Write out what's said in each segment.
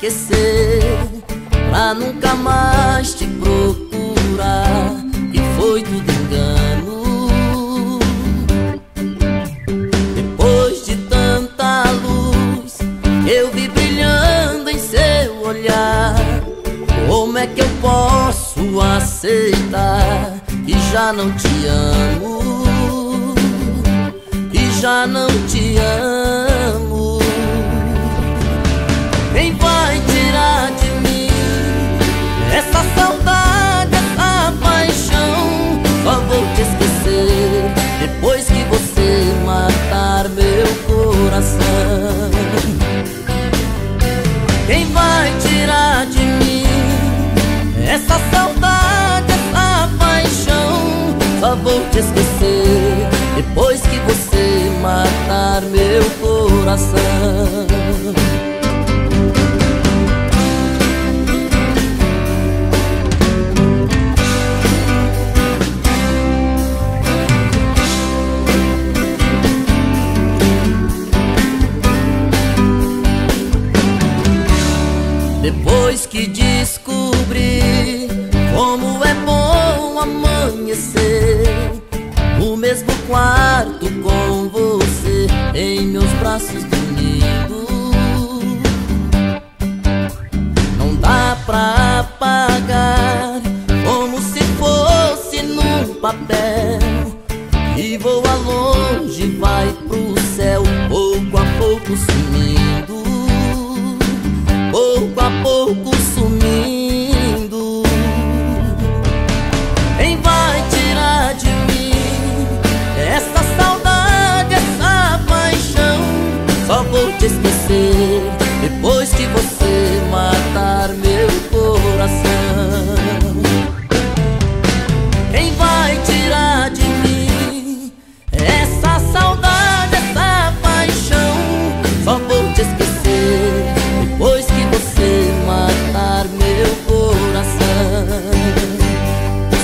esquecer, pra nunca mais te procurar. E foi tudo engano. Depois de tanta luz eu vi brilhando em seu olhar, como é que eu posso aceitar que já não te amo, que já não te amo? Quem vai tirar de mim essa saudade, essa paixão? Só vou te esquecer depois que você matar meu coração. Quem vai tirar de mim essa saudade, essa paixão? Só vou te esquecer depois que você matar meu coração. Depois que descobri como é bom amanhecer no mesmo quarto com você, em meus braços dormindo, não dá pra apagar, como se fosse num papel, e voa longe, vai pro céu, pouco a pouco sumindo, pouco a pouco sumindo. Quem vai tirar de mim essa saudade, essa paixão? Só vou te esquecer depois que você matar meu coração. Quem vai tirar de mim essa saudade, essa paixão? Só vou te esquecer depois que você matar meu coração.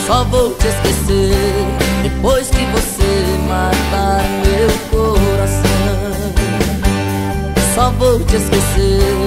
Só vou te esquecer depois que você matar meu coração. Só vou te esquecer